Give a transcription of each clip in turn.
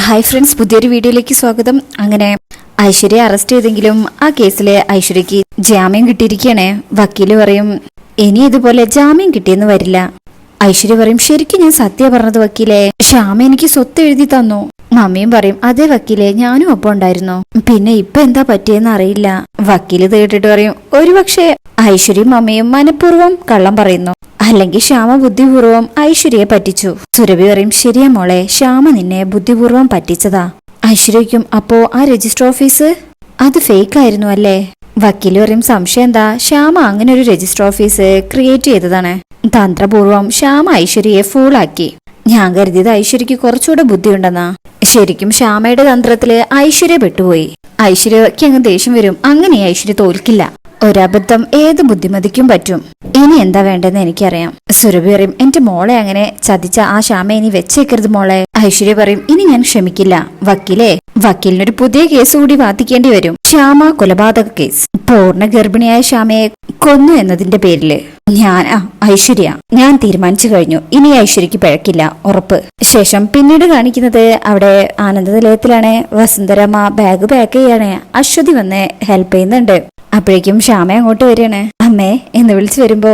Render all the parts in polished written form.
Hi friends, പുതിയൊരു വീഡിയോയിലേക്ക് സ്വാഗതം. അങ്ങനെ ഐശ്വര്യ അറസ്റ്റ് ചെയ്തെങ്കിലും ആ കേസിലെ ഐശ്വര്യക്ക് ജാമ്യം കിട്ടിയിരിക്കുകയാണ്. വക്കീല് പറയും ഇനി ഇതുപോലെ ജാമ്യം കിട്ടിയെന്ന് വരില്ല. ഐശ്വര്യ പറയും ശരിക്കും ഞാൻ സത്യ പറഞ്ഞത് വക്കീലെ, ശ്യാമ എനിക്ക് സ്വത്ത് എഴുതി തന്നു. മമ്മിയും പറയും അതെ വക്കീലെ, ഞാനും ഒപ്പം ഉണ്ടായിരുന്നു. പിന്നെ ഇപ്പൊ എന്താ പറ്റിയെന്ന് അറിയില്ല. വക്കീല് കേട്ടിട്ട് പറയും ഒരുപക്ഷെ ഐശ്വര്യയും മമ്മിയും മനഃപൂർവ്വം കള്ളം പറയുന്നു, അല്ലെങ്കിൽ ശ്യാമ ബുദ്ധിപൂർവ്വം ഐശ്വര്യയെ പറ്റിച്ചു. സുരഭി പറയും ശരിയാ മോളെ, ശ്യാമ നിന്നെ ബുദ്ധിപൂർവ്വം പറ്റിച്ചതാ. ഐശ്വര്യയ്ക്കും അപ്പോ ആ രജിസ്റ്റർ ഓഫീസ് അത് ഫേക്ക് ആയിരുന്നു അല്ലേ? വക്കീല് പറയും സംശയം എന്താ, ശ്യാമ അങ്ങനെ ഒരു രജിസ്റ്റർ ഓഫീസ് ക്രിയേറ്റ് ചെയ്തതാണ്. തന്ത്രപൂർവ്വം ശ്യാമ ഐശ്വര്യയെ ഫൂളാക്കി. ഞാൻ കരുതിയത് ഐശ്വര്യക്ക് കുറച്ചുകൂടെ ബുദ്ധിയുണ്ടെന്നാ. ശരിക്കും ശ്യാമയുടെ തന്ത്രത്തില് ഐശ്വര്യ പെട്ടുപോയി. ഐശ്വര്യക്ക് അങ്ങ് ദേഷ്യം വരും. അങ്ങനെ ഐശ്വര്യ തോൽക്കില്ല. ഒരബദ്ധം ഏത് ബുദ്ധിമതിക്കും പറ്റും. ഇനി എന്താ വേണ്ടെന്ന് എനിക്കറിയാം. സുരഭി പറയും എന്റെ മോളെ അങ്ങനെ ചതിച്ച ആ ശ്യാമ ഇനി വെച്ചേക്കരുത് മോളെ. ഐശ്വര്യ പറയും ഇനി ഞാൻ ക്ഷമിക്കില്ല. വക്കീലിനൊരു പുതിയ കേസ് കൂടി വാദിക്കേണ്ടി വരും. ശ്യാമ കൊലപാതക കേസ്. പൂർണ്ണ ഗർഭിണിയായ ശ്യാമയെ കൊന്നു എന്നതിന്റെ പേരില് ഞാൻ തീരുമാനിച്ചു കഴിഞ്ഞു. ഇനി ഐശ്വര്യക്ക് പിഴക്കില്ല, ഉറപ്പ്. ശേഷം പിന്നീട് കാണിക്കുന്നത് അവിടെ ആനന്ദ നിലയത്തിലാണ്. വസുന്ധരമ്മ ബാഗ് പാക്ക് ചെയ്യാണ്. അശ്വതി വന്ന് ഹെൽപ്പ് ചെയ്യുന്നുണ്ട്. അപ്പോഴേക്കും ശ്യാമ അങ്ങോട്ട് വരികയാണ്. അമ്മേ എന്ന് വിളിച്ചു വരുമ്പോ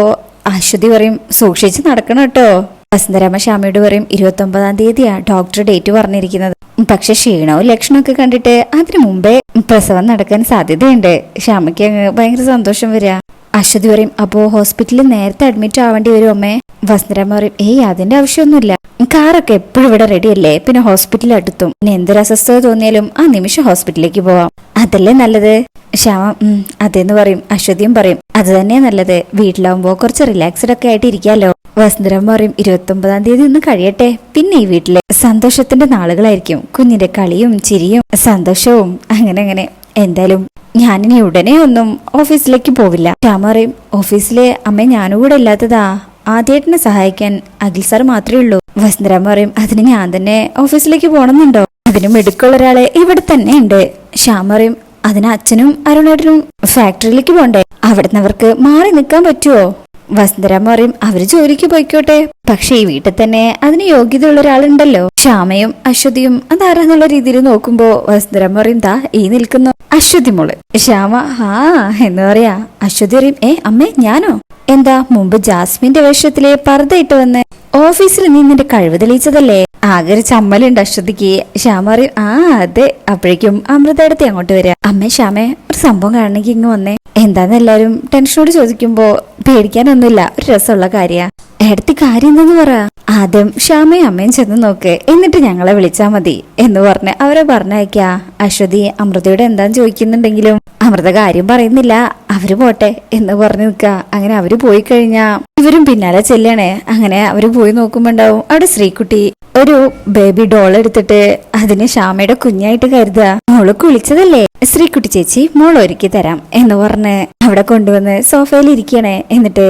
അശ്വതി പറയും സൂക്ഷിച്ച് നടക്കണം കേട്ടോ. വസുന്ധരാമ ശ്യാമയോട് പറയും 29-ാം തീയതിയാ ഡോക്ടർ ഡേറ്റ് പറഞ്ഞിരിക്കുന്നത്. പക്ഷെ ക്ഷീണവും ലക്ഷണമൊക്കെ കണ്ടിട്ട് അതിനു മുമ്പേ പ്രസവം നടക്കാൻ സാധ്യതയുണ്ട്. ശ്യാമയ്ക്ക് ഭയങ്കര സന്തോഷം വരിക. അശ്വതി പറയും അപ്പോ ഹോസ്പിറ്റലിൽ നേരത്തെ അഡ്മിറ്റ് ആവേണ്ടി വരും അമ്മേ. വസുന്ധരാമ പറയും അതിന്റെ ആവശ്യമൊന്നുമില്ല, കാറൊക്കെ എപ്പോഴും ഇവിടെ റെഡിയല്ലേ, പിന്നെ ഹോസ്പിറ്റലിൽ അടുത്തും. പിന്നെ എന്തൊരു അസ്വസ്ഥത തോന്നിയാലും ആ നിമിഷം ഹോസ്പിറ്റലിലേക്ക് പോവാം, അതല്ലേ നല്ലത്. ശ്യാമ അതേന്ന് പറയും. അശ്വതിയും പറയും അത് തന്നെയാ നല്ലത്, വീട്ടിലാവുമ്പോ കുറച്ച് റിലാക്സ്ഡ് ഒക്കെ ആയിട്ട് ഇരിക്കാലോ. വസുന്ധരാമ പറയും 29-ാം തീയതി ഒന്ന് കഴിയട്ടെ, പിന്നെ ഈ വീട്ടിലെ സന്തോഷത്തിന്റെ നാളുകളായിരിക്കും. കുഞ്ഞിന്റെ കളിയും ചിരിയും സന്തോഷവും. അങ്ങനെ എന്തായാലും ഞാനിനി ഉടനെ ഒന്നും ഓഫീസിലേക്ക് പോവില്ല. ശ്യാമ പറയും ഓഫീസിലെ അമ്മ ഞാനും കൂടെ ഇല്ലാത്തതാ, ആദ്യേട്ടനെ സഹായിക്കാൻ അഖിൽ സാർ മാത്രമേ ഉള്ളൂ. വസുന്ധരാമ പറയും അതിന് ഞാൻ തന്നെ ഓഫീസിലേക്ക് പോണമെന്നുണ്ടോ? അതിനും എടുക്കുള്ള ഒരാളെ ഇവിടെ തന്നെ ഉണ്ട്. ശ്യാമ പറയും അതിന് അച്ഛനും അരുണേട്ടനും ഫാക്ടറിയിലേക്ക് പോണ്ടേ, അവിടുന്ന് അവർക്ക് മാറി നിൽക്കാൻ പറ്റുമോ? വസുന്ധരാമ പറയും അവര് ജോലിക്ക് പോയിക്കോട്ടെ, പക്ഷെ ഈ വീട്ടിൽ തന്നെ അതിന് യോഗ്യതയുള്ള ഒരാളുണ്ടല്ലോ. ശ്യാമയും അശ്വതിയും അതാരെന്നുള്ള രീതിയിൽ നോക്കുമ്പോ വസുന്ധരാമ പറയും ദാ ഈ നിൽക്കുന്നു അശ്വതി മോള്. ശ്യാമ എന്ന് പറയാ. അശ്വതി പറയും അമ്മേ ഞാനോ? എന്താ മുമ്പ് ജാസ്മിന്റെ വേഷത്തിലെ പർദ്ദയിട്ട് വന്ന് ഓഫീസിൽ നീ നിന്റെ കഴിവ് തെളിയിച്ചതല്ലേ? ആകെ ഒരു ചമ്മലുണ്ട് അശ്വതിക്ക്. ശ്യാമ പറയും അതെ. അപ്പോഴേക്കും അമൃത അടുത്ത് അങ്ങോട്ട് വരിക. അമ്മേ ശ്യാമേ ഒരു സംഭവം കാണണമെങ്കിൽ ഇങ്ങ് വന്നേ. എന്താന്ന് എല്ലാരും ടെൻഷനോട് ചോദിക്കുമ്പോ പേടിക്കാനൊന്നുമില്ല, ഒരു രസമുള്ള കാര്യ. എടുത്ത് കാര്യം എന്താന്ന് പറ. ആദ്യം ശ്യാമയും അമ്മയും ചെന്ന് നോക്ക്, എന്നിട്ട് ഞങ്ങളെ വിളിച്ചാ മതി എന്ന് പറഞ്ഞ് അവരെ പറഞ്ഞയക്കാ. അശ്വതി അമൃതയോട് എന്താന്ന് ചോദിക്കുന്നുണ്ടെങ്കിലും അമൃത കാര്യം പറയുന്നില്ല. അവര് പോട്ടെ എന്ന് പറഞ്ഞു നിൽക്ക. അങ്ങനെ അവര് പോയി കഴിഞ്ഞാ ഇവരും പിന്നാലെ ചെല്ലണേ. അങ്ങനെ അവര് പോയി നോക്കുമ്പോണ്ടാവും അവിടെ ശ്രീകുട്ടി ഒരു ബേബി ഡോൾ എടുത്തിട്ട് അതിന് ശ്യാമയുടെ കുഞ്ഞായിട്ട് കരുതുക. മോള് കുളിച്ചതല്ലേ, ശ്രീകുട്ടി ചേച്ചി മോൾ ഒരുക്കി തരാം എന്ന് പറഞ്ഞ് അവിടെ കൊണ്ടുവന്ന് സോഫയിൽ ഇരിക്കണേ. എന്നിട്ട്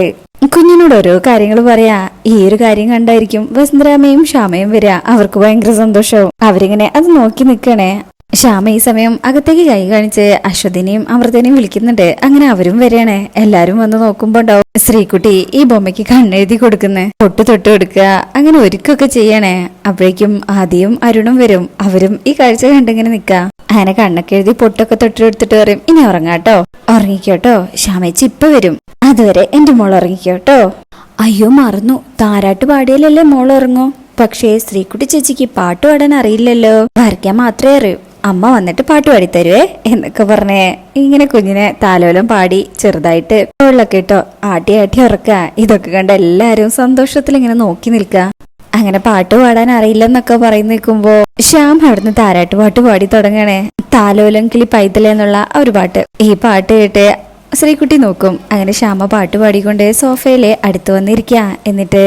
കുഞ്ഞിനോട് ഓരോ കാര്യങ്ങൾ പറയാ. ഈ ഒരു കാര്യം കണ്ടായിരിക്കും വസുന്ധരാമയും ശ്യാമയും വരിക. അവർക്ക് ഭയങ്കര സന്തോഷവും. അവരിങ്ങനെ അത് നോക്കി നിൽക്കണേ. ശ്യാമ ഈ സമയം അകത്തേക്ക് കൈ കാണിച്ച് അശ്വതിനെയും അമൃതനെയും വിളിക്കുന്നുണ്ട്. അങ്ങനെ അവരും വരികയാണേ. എല്ലാരും വന്ന് നോക്കുമ്പോ ഉണ്ടാവും ശ്രീകുട്ടി ഈ ബൊമ്മയ്ക്ക് കണ്ണെഴുതി കൊടുക്കുന്നേ, തൊട്ട് കൊടുക്കുക, അങ്ങനെ ഒരുക്കൊക്കെ ചെയ്യണേ. അപ്പോഴേക്കും ആദിയും അരുണും വരും. അവരും ഈ കാഴ്ച കണ്ടിങ്ങനെ നിക്ക. അങ്ങനെ കണ്ണൊക്കെ എഴുതി പൊട്ടൊക്കെ തൊട്ടെടുത്തിട്ട് പറയും ഇനി ഉറങ്ങാട്ടോ, ഉറങ്ങിക്കോട്ടോ, ശ്യാമേച്ചി ഇപ്പൊ വരും, അതുവരെ എന്റെ മോൾ ഉറങ്ങിക്കോട്ടോ. അയ്യോ മറന്നു, താരാട്ട് പാടിയാലല്ലേ മോൾ ഉറങ്ങൂ. പക്ഷേ ശ്രീകുട്ടി ചേച്ചിക്ക് പാട്ട് പാടാൻ അറിയില്ലല്ലോ, വരയ്ക്കാൻ മാത്രമേ അറിയൂ. അമ്മ വന്നിട്ട് പാട്ട് പാടിത്തരുവേ എന്നൊക്കെ പറഞ്ഞേ ഇങ്ങനെ കുഞ്ഞിനെ താലോലം പാടി ചെറുതായിട്ട് വെള്ളൊക്കെ ഇട്ടോ ആട്ടി ഉറക്കുക. ഇതൊക്കെ കണ്ട എല്ലാരും സന്തോഷത്തിൽ ഇങ്ങനെ നോക്കി നിൽക്ക. അങ്ങനെ പാട്ട് പാടാൻ അറിയില്ലെന്നൊക്കെ പറയുന്ന നിൽക്കുമ്പോ ശ്യാം അവിടുന്ന് താരാട്ട് പാട്ട് പാടി തുടങ്ങണേ. താലോലം കിളി പൈതല എന്നുള്ള ഒരു പാട്ട്. ഈ പാട്ട് കേട്ട് ശ്രീകുട്ടി നോക്കും. അങ്ങനെ ശ്യാമ പാട്ട് പാടിക്കൊണ്ട് സോഫയിലെ അടുത്ത് വന്നിരിക്ക. എന്നിട്ട്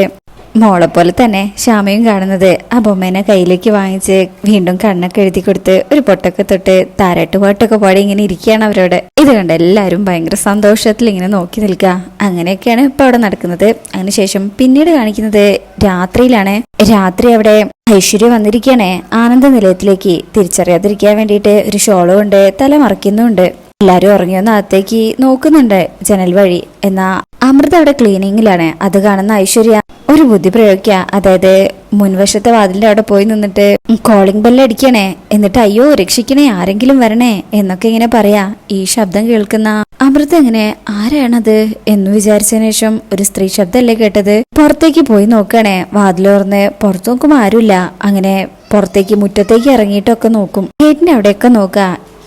മോളെ പോലെ തന്നെ ശ്യാമയും കാണുന്നത് ആ ബൊമ്മേനെ കയ്യിലേക്ക് വാങ്ങിച്ച് വീണ്ടും കണ്ണൊക്കെ എഴുതി കൊടുത്ത് ഒരു പൊട്ടൊക്കെ തൊട്ട് താരാട്ട് പാട്ടൊക്കെ പാടി ഇങ്ങനെ ഇരിക്കുകയാണ് അവരോട്. ഇത് കണ്ട് എല്ലാവരും ഭയങ്കര സന്തോഷത്തിൽ ഇങ്ങനെ നോക്കി നിൽക്കുക. അങ്ങനെയൊക്കെയാണ് ഇപ്പൊ അവിടെ നടക്കുന്നത്. അതിനുശേഷം പിന്നീട് കാണിക്കുന്നത് രാത്രിയിലാണ്. രാത്രി അവിടെ ഐശ്വര്യ വന്നിരിക്കുകയാണേ ആനന്ദ നിലയത്തിലേക്ക്. തിരിച്ചറിയാതിരിക്കാൻ വേണ്ടിയിട്ട് ഒരു ഷോള് കൊണ്ട് തല മറയ്ക്കുന്നുണ്ട്. എല്ലാരും ഉറങ്ങിയൊന്ന് അകത്തേക്ക് നോക്കുന്നുണ്ട് ജനൽ വഴി. എന്നാ അമൃത അവിടെ ക്ലീനിങ്ങിലാണ്. അത് കാണുന്ന ഐശ്വര്യ ഒരു ബുദ്ധി പ്രയോഗിക്കുക. അതായത് മുൻവശത്തെ വാതിലിന്റെ അവിടെ പോയി നിന്നിട്ട് കോളിംഗ് ബെല്ല് അടിക്കണേ, എന്നിട്ട് അയ്യോ രക്ഷിക്കണേ, ആരെങ്കിലും വരണേ എന്നൊക്കെ ഇങ്ങനെ പറയാ. ഈ ശബ്ദം കേൾക്കുന്ന അമൃത ഇങ്ങനെ ആരാണത് എന്ന് വിചാരിച്ചതിന് ശേഷം ഒരു സ്ത്രീ ശബ്ദമല്ലേ കേട്ടത്. പുറത്തേക്ക് പോയി നോക്കണേ, വാതിൽ തുറന്ന് പുറത്തു നോക്കുമ്പോ ആരുമില്ല. അങ്ങനെ പുറത്തേക്ക് മുറ്റത്തേക്ക് ഇറങ്ങിയിട്ടൊക്കെ നോക്കും, ഗേറ്റിന്റെ അവിടെയൊക്കെ നോക്ക.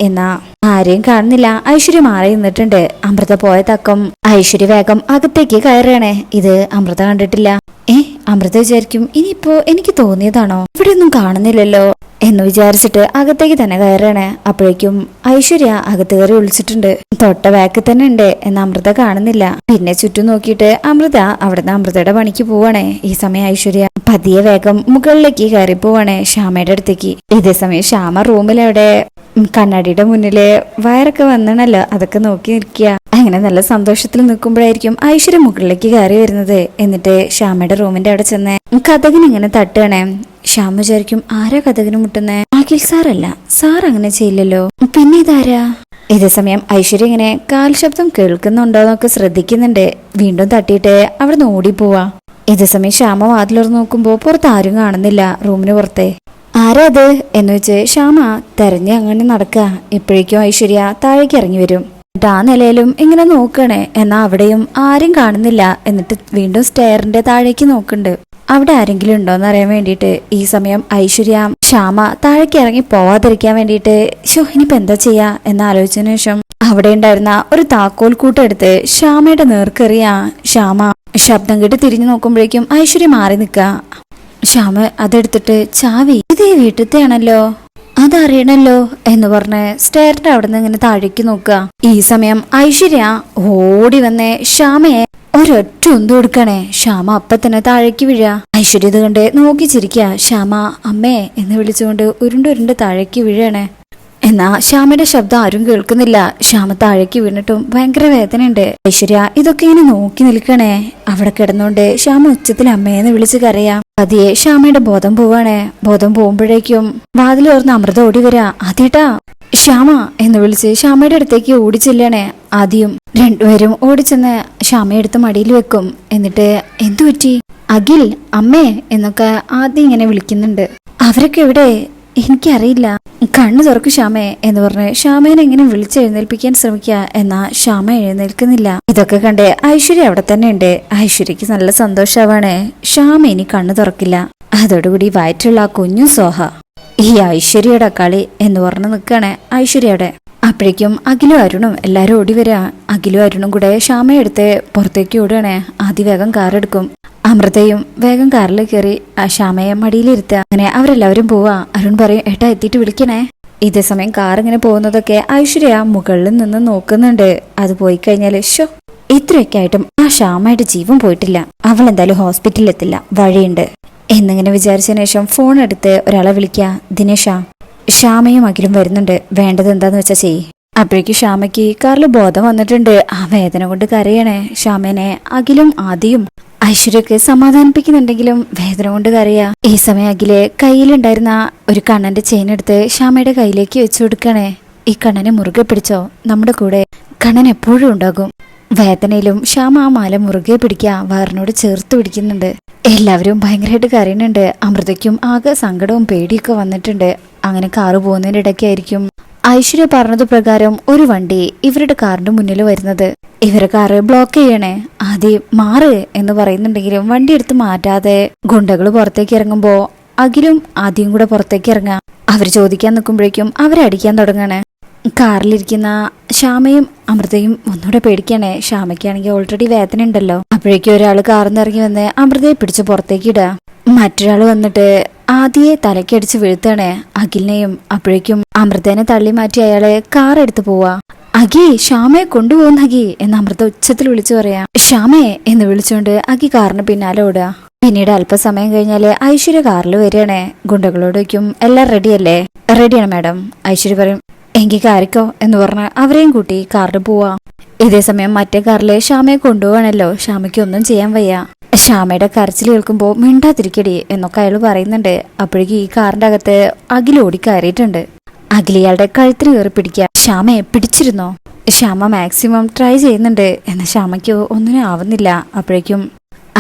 എന്നാ ആരെയും കാണുന്നില്ല. ഐശ്വര്യ മാറി നിന്നിട്ടുണ്ട്. അമൃത പോയ തക്കം ഐശ്വര്യ വേഗം അകത്തേക്ക് കയറണേ. ഇത് അമൃത കണ്ടിട്ടില്ല. അമൃത വിചാരിക്കും ഇനിയിപ്പോ എനിക്ക് തോന്നിയതാണോ, ഇവിടെ ഒന്നും കാണുന്നില്ലല്ലോ എന്ന് വിചാരിച്ചിട്ട് അകത്തേക്ക് തന്നെ കയറണേ. അപ്പോഴേക്കും ഐശ്വര്യ അകത്ത് കയറി വിളിച്ചിട്ടുണ്ട്. തൊട്ട ബാക്കിൽ തന്നെ ഉണ്ട് എന്ന് അമൃത കാണുന്നില്ല. പിന്നെ ചുറ്റും നോക്കിയിട്ട് അമൃത അവിടുന്ന് അമൃതയുടെ പണിക്ക് പോവാണേ. ഈ സമയം ഐശ്വര്യ പതിയെ വേഗം മുകളിലേക്ക് കയറി പോവാണേ ശ്യാമയുടെ അടുത്തേക്ക്. ഇതേ സമയം ശ്യാമ റൂമിലവിടെ കണ്ണാടിയുടെ മുന്നില് വയറൊക്കെ വന്നണല്ലോ, അതൊക്കെ നോക്കി നിൽക്കുക. അങ്ങനെ നല്ല സന്തോഷത്തിൽ നിൽക്കുമ്പോഴായിരിക്കും ഐശ്വര്യ മുകളിലേക്ക് കയറി വരുന്നത്. എന്നിട്ട് ശ്യാമയുടെ റൂമിന്റെ അവിടെ ചെന്ന് കഥകിന് ഇങ്ങനെ തട്ടുകയാണേ. ശ്യാമ വിചാരിക്കും ആരാ കഥകിന് മുട്ടുന്നേ, അഖിൽ സാറല്ല, സാർ അങ്ങനെ ചെയ്യില്ലല്ലോ, പിന്നെ ഇതാരാ. ഇതേ സമയം ഐശ്വര്യ ഇങ്ങനെ കാൽ ശബ്ദം കേൾക്കുന്നുണ്ടോന്നൊക്കെ ശ്രദ്ധിക്കുന്നുണ്ട്. വീണ്ടും തട്ടിയിട്ട് അവിടെ നിന്ന് ഓടിപ്പോവാ. ഇതേ സമയം ശ്യാമ വാതിലോർന്ന് നോക്കുമ്പോ പുറത്ത് ആരും കാണുന്നില്ല. റൂമിന് പുറത്തെ ആരാ അത് എന്ന് വെച്ച് ശ്യാമ തെരഞ്ഞ് അങ്ങനെ നടക്കുക. ഇപ്പോഴേക്കും ഐശ്വര്യ താഴേക്ക് ഇറങ്ങി വരും. എന്നിട്ട് ആ നിലയിലും ഇങ്ങനെ നോക്കണേ, എന്നാ അവിടെയും ആരും കാണുന്നില്ല. എന്നിട്ട് വീണ്ടും സ്റ്റെയറിന്റെ താഴേക്ക് നോക്കുന്നുണ്ട്, അവിടെ ആരെങ്കിലും ഉണ്ടോന്ന് അറിയാൻ വേണ്ടിയിട്ട്. ഈ സമയം ഐശ്വര്യ ശ്യാമ താഴേക്ക് ഇറങ്ങി പോവാതിരിക്കാൻ വേണ്ടിയിട്ട് ഇനിയിപ്പോ എന്താ ചെയ്യാ എന്ന് ആലോചിച്ചതിനു ശേഷം അവിടെ ഉണ്ടായിരുന്ന ഒരു താക്കോൽ കൂട്ടെടുത്ത് ശ്യാമയുടെ നേർക്കെറിയാ. ശ്യാമ ശബ്ദം കേട്ട് തിരിഞ്ഞു നോക്കുമ്പോഴേക്കും ഐശ്വര്യ മാറി നിൽക്കുക. ശ്യാമ അതെടുത്തിട്ട് ചാവി ഇതേ വീട്ടിലത്തെ ആണല്ലോ, അതറിയണല്ലോ എന്ന് പറഞ്ഞ് സ്റ്റെയറിന്റെ അവിടെ നിന്ന് ഇങ്ങനെ താഴേക്ക് നോക്കുക. ഈ സമയം ഐശ്വര്യ ഓടി വന്നേ ശ്യാമയെ ഒരൊറ്റ ഒന്നു കൊടുക്കണേ. ശ്യാമ അപ്പൊ തന്നെ താഴേക്ക് വീഴ. ഐശ്വര്യ ഇത് കണ്ട് നോക്കി ചിരിക്കുക. ശ്യാമ അമ്മേ എന്ന് വിളിച്ചുകൊണ്ട് ഉരുണ്ട് താഴേക്ക് വീഴണേ. എന്നാ ശ്യാമയുടെ ശബ്ദം ആരും കേൾക്കുന്നില്ല. ശ്യാമ താഴേക്ക് വീണിട്ടും ഭയങ്കര വേദനയുണ്ട്. ഐശ്വര്യ ഇതൊക്കെ ഇങ്ങനെ നോക്കി നിൽക്കണേ. അവിടെ കിടന്നുകൊണ്ട് ശ്യാമ ഉച്ചത്തിൽ അമ്മയെന്ന് വിളിച്ച് കരയാം. പതിയെ ശ്യാമയുടെ ബോധം പോവാണേ. ബോധം പോകുമ്പോഴേക്കും വാതിൽ ഓർന്ന് അമൃത ഓടി വരാ. അതേട്ടാ ശ്യാമ എന്ന് വിളിച്ച് ശ്യാമയുടെ അടുത്തേക്ക് ഓടിച്ചെല്ലണേ. ആദ്യം രണ്ടുപേരും ഓടിച്ചെന്ന് ശ്യാമയെടുത്ത് മടിയിൽ വെക്കും. എന്നിട്ട് എന്തു പറ്റി അഖിൽ അമ്മേ എന്നൊക്കെ ആദ്യം ഇങ്ങനെ വിളിക്കുന്നുണ്ട്. അവരൊക്കെ എവിടെ എനിക്കറിയില്ല, കണ്ണു തുറക്കു ശ്യാമേ എന്ന് പറഞ്ഞ് ശ്യാമേനെ എങ്ങനെ വിളിച്ചെഴുന്നേൽപ്പിക്കാൻ ശ്രമിക്കുക. എന്നാ ശ്യാമ എഴുന്നേൽക്കുന്നില്ല. ഇതൊക്കെ കണ്ട് ഐശ്വര്യ അവിടെ തന്നെ ഉണ്ട്. ഐശ്വര്യക്ക് നല്ല സന്തോഷാവാണ്. ശ്യാമ ഇനി കണ്ണു തുറക്കില്ല. അതോടുകൂടി വയറ്റുള്ള ആ കുഞ്ഞു സോഹ ഈ ഐശ്വര്യയുടെ കളി എന്ന് പറഞ്ഞ് നിൽക്കാണ് ഐശ്വര്യയുടെ. അപ്പോഴേക്കും അഖിലും അരുണും എല്ലാരും ഓടി വരാ. അഖിലും അരുണും കൂടെ ശ്യാമയെടുത്ത് പുറത്തേക്ക് ഓടുകയാണേ. അതിവേഗം കാറെടുക്കും. അമൃതയും വേഗം കാറിൽ കയറി ആ ശ്യാമയെ മടിയിലിരുത്തുക. അങ്ങനെ അവരെല്ലാവരും പോവാ. അരുൺ പറയും ഏട്ടാ എത്തിയിട്ട് വിളിക്കണേ. ഇതേ സമയം കാർ ഇങ്ങനെ പോകുന്നതൊക്കെ ഐശ്വര്യ മുകളിൽ നിന്ന് നോക്കുന്നുണ്ട്. അത് പോയി കഴിഞ്ഞാല് ഇത്രയൊക്കെ ആയിട്ടും ആ ശ്യാമയുടെ ജീവൻ പോയിട്ടില്ല, അവൾ എന്തായാലും ഹോസ്പിറ്റലിൽ എത്തില്ല, വഴിയുണ്ട് എന്നിങ്ങനെ വിചാരിച്ചതിന് ശേഷം ഫോൺ എടുത്ത് ഒരാളെ വിളിക്കുക. ദിനേശ ശ്യാമയും അഖിലും വരുന്നുണ്ട്, വേണ്ടത് എന്താന്ന് വെച്ചാ ചെയ്യ്. അപ്പോഴേക്കും ശ്യാമയ്ക്ക് കാറിൽ ബോധം വന്നിട്ടുണ്ട്. ആ വേദന കൊണ്ട് കരയണേ. ശ്യാമനെ അഖിലും ആദിയും ഐശ്വര്യക്ക് സമാധാനിപ്പിക്കുന്നുണ്ടെങ്കിലും വേദന കൊണ്ട് കരയാ. ഈ സമയം അഖിലെ കയ്യിലുണ്ടായിരുന്ന ഒരു കണ്ണന്റെ ചെയിൻ എടുത്ത് ശ്യാമയുടെ കയ്യിലേക്ക് വെച്ചു കൊടുക്കണേ. ഈ കണ്ണനെ മുറുകെ പിടിച്ചോ, നമ്മുടെ കൂടെ കണ്ണൻ എപ്പോഴും ഉണ്ടാകും. വേദനയിലും ശ്യാമ ആ മാല മുറുകെ പിടിക്കുക, വയറിനോട് ചേർത്ത് പിടിക്കുന്നുണ്ട്. എല്ലാവരും ഭയങ്കരമായിട്ട് കരയുന്നുണ്ട്. അമൃതയ്ക്കും ആകെ സങ്കടവും പേടിയൊക്കെ വന്നിട്ടുണ്ട്. അങ്ങനെ കാറ് പോകുന്നതിന്റെ ഇടയ്ക്കായിരിക്കും ഐശ്വര്യ പറഞ്ഞത് പ്രകാരം ഒരു വണ്ടി ഇവരുടെ കാറിന്റെ മുന്നിൽ വരുന്നത്. ഇവരെ കാറ് ബ്ലോക്ക് ചെയ്യണേ. ആദ്യം മാറ് എന്ന് പറയുന്നുണ്ടെങ്കിലും വണ്ടി എടുത്ത് മാറ്റാതെ ഗുണ്ടകൾ പുറത്തേക്ക് ഇറങ്ങുമ്പോ അഖിലും ആദ്യം കൂടെ പുറത്തേക്ക് ഇറങ്ങാം. അവര് ചോദിക്കാൻ നിൽക്കുമ്പോഴേക്കും അവരെ അടിക്കാൻ തുടങ്ങാണ്. കാറിലിരിക്കുന്ന ശ്യാമയും അമൃതയും ഒന്നുകൂടെ പേടിക്കണേ. ശ്യാമയ്ക്കാണെങ്കിൽ ഓൾറെഡി വേദന ഉണ്ടല്ലോ. അപ്പോഴേക്കും ഒരാള് കാറിന്ന് ഇറങ്ങി വന്ന് അമൃതയെ പിടിച്ച് പുറത്തേക്ക് ഇടുക. മറ്റൊരാൾ വന്നിട്ട് ആദ്യയെ തലക്കടിച്ച് വീഴ്ത്തണേ അഖിലിനെയും. അപ്പോഴേക്കും അമൃതേനെ തള്ളി മാറ്റി അയാളെ കാർ എടുത്തു പോവാ. അഖി ശ്യാമയെ കൊണ്ടുപോകുന്ന അഖി എന്ന് അമൃത ഉച്ചത്തിൽ വിളിച്ചു പറയാ. ശ്യാമയെ എന്ന് വിളിച്ചുകൊണ്ട് അഖി കാറിന് പിന്നാലെ ഓടുക. പിന്നീട് അല്പസമയം കഴിഞ്ഞാല് ഐശ്വര്യ കാറിൽ വരികയാണേ. ഗുണ്ടകളോട് വയ്ക്കും എല്ലാം റെഡിയല്ലേ? റെഡിയാണ് മാഡം. ഐശ്വര്യ പറയും എങ്കിൽ കാറിക്കോ എന്ന് പറഞ്ഞ് അവരെയും കൂട്ടി കാറിൽ പോവാ. ഇതേ സമയം മറ്റേ കാറിലെ ശ്യാമയെ കൊണ്ടുപോവാണല്ലോ. ശ്യാമയ്ക്ക് ഒന്നും ചെയ്യാൻ വയ്യ. ശ്യാമയുടെ കരച്ചിൽ കേൾക്കുമ്പോ മിണ്ടാതിരിക്കടി എന്നൊക്കെ അയാൾ പറയുന്നുണ്ട്. അപ്പോഴേക്കും ഈ കാറിന്റെ അകത്ത് അഖിൽ ഓടി കയറിയിട്ടുണ്ട്. അഖിൽ ഇയാളുടെ കഴുത്തിന് കയറി പിടിക്കുക. ശ്യാമയെ പിടിച്ചിരുന്നോ? ശ്യാമ മാക്സിമം ട്രൈ ചെയ്യുന്നുണ്ട്. എന്നാൽ ശ്യാമയ്ക്ക് ഒന്നിനും ആവുന്നില്ല. അപ്പോഴേക്കും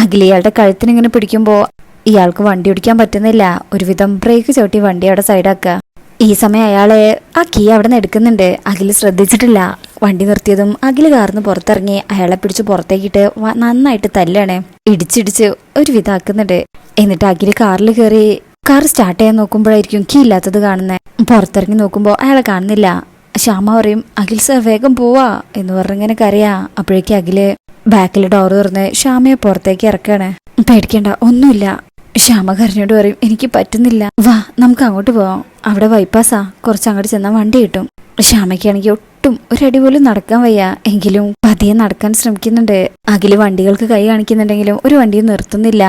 അഖിൽ ഇയാളുടെ കഴുത്തിനിങ്ങനെ പിടിക്കുമ്പോൾ ഇയാൾക്ക് വണ്ടി ഓടിക്കാൻ പറ്റുന്നില്ല. ഒരുവിധം ബ്രേക്ക് ചവിട്ടി വണ്ടി അവിടെ സൈഡാക്കുക. ഈ സമയം അയാളെ ആ കീ അവിടെ നിന്ന് എടുക്കുന്നുണ്ട്. അഖിൽ ശ്രദ്ധിച്ചിട്ടില്ല. വണ്ടി നിർത്തിയതും അഖിൽ കാറിന്ന് പുറത്തിറങ്ങി അയാളെ പിടിച്ച് പുറത്തേക്കിട്ട് നന്നായിട്ട് തല്ലാണ്. ഇടിച്ചിടിച്ച് ഒരുവിധം ആക്കുന്നുണ്ട്. എന്നിട്ട് അഖിൽ കാറിൽ കയറി കാർ സ്റ്റാർട്ട് ചെയ്യാൻ നോക്കുമ്പോഴായിരിക്കും കീ ഇല്ലാത്തത് കാണുന്നത്. പുറത്തിറങ്ങി നോക്കുമ്പോൾ അയാളെ കാണുന്നില്ല. ശ്യാമ പറയും, അഖിൽ സർ വേഗം പോവാ എന്ന് പറഞ്ഞിങ്ങനെ കരയാ. അപ്പോഴേക്കും അഖില് ബാക്കിൽ ഡോർ തുറന്ന് ശ്യാമയെ പുറത്തേക്ക് ഇറക്കാണ്. പേടിക്കണ്ട, ഒന്നുമില്ല. ശ്യാമ കരഞ്ഞോട് പറയും, എനിക്ക് പറ്റുന്നില്ല, വാ നമുക്ക് അങ്ങോട്ട് പോവാം, അവിടെ ബൈപ്പാസാ, കുറച്ച് അങ്ങോട്ട് ചെന്നാൽ വണ്ടി കിട്ടും. ശ്യാമയ്ക്കാണെങ്കിൽ ഒട്ടും ഒരടി പോലും നടക്കാൻ വയ്യ. എങ്കിലും പതിയെ നടക്കാൻ ശ്രമിക്കുന്നുണ്ട്. അഖില് വണ്ടികൾക്ക് കൈ കാണിക്കുന്നുണ്ടെങ്കിലും ഒരു വണ്ടിയും നിർത്തുന്നില്ല.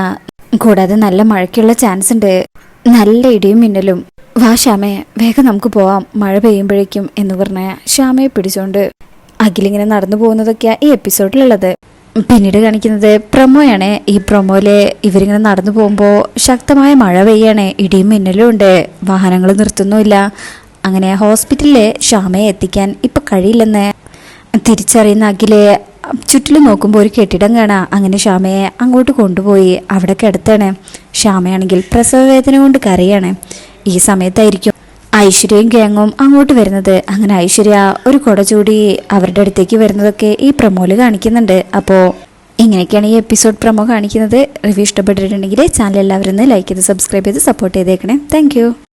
കൂടാതെ നല്ല മഴയ്ക്കുള്ള ചാൻസ് ഉണ്ട്, നല്ല ഇടിയും മിന്നലും. വാ ശ്യാമേ, വേഗം നമുക്ക് പോവാം, മഴ പെയ്യുമ്പോഴേക്കും എന്ന് പറഞ്ഞ ശ്യാമയെ പിടിച്ചോണ്ട് അഖിലിങ്ങനെ നടന്നു പോകുന്നതൊക്കെയാ ഈ എപ്പിസോഡിലുള്ളത്. പിന്നീട് കാണിക്കുന്നത് പ്രൊമോയാണ്. ഈ പ്രൊമോയില് ഇവരിങ്ങനെ നടന്നു പോകുമ്പോൾ ശക്തമായ മഴ പെയ്യാണ്, ഇടിയും മിന്നലും ഉണ്ട്, വാഹനങ്ങൾ നിർത്തുന്നുമില്ല. അങ്ങനെ ഹോസ്പിറ്റലില് ശ്യാമയെ എത്തിക്കാൻ ഇപ്പം കഴിയില്ലെന്ന് തിരിച്ചറിയുന്ന അഖില് ചുറ്റിലും നോക്കുമ്പോൾ ഒരു കെട്ടിടം കാണാം. അങ്ങനെ ശ്യാമയെ അങ്ങോട്ട് കൊണ്ടുപോയി അവിടെ കിടത്താണ്. ശ്യാമയാണെങ്കിൽ പ്രസവ വേദന കൊണ്ട് കരയാണ്. ഈ സമയത്തായിരിക്കും ഐശ്വര്യയും ഗ്യാങ്ങും അങ്ങോട്ട് വരുന്നത്. അങ്ങനെ ഐശ്വര്യ ഒരു കുട ചൂടി അവരുടെ അടുത്തേക്ക് വരുന്നതൊക്കെ ഈ പ്രൊമോയിൽ കാണിക്കുന്നുണ്ട്. അപ്പോൾ ഇങ്ങനെയൊക്കെയാണ് ഈ എപ്പിസോഡ് പ്രൊമോ കാണിക്കുന്നത്. റിവ്യൂ ഇഷ്ടപ്പെട്ടിട്ടുണ്ടെങ്കിൽ ചാനൽ എല്ലാവരും ലൈക്ക് ചെയ്ത് സബ്സ്ക്രൈബ് ചെയ്ത് സപ്പോർട്ട് ചെയ്തേക്കണേ. താങ്ക്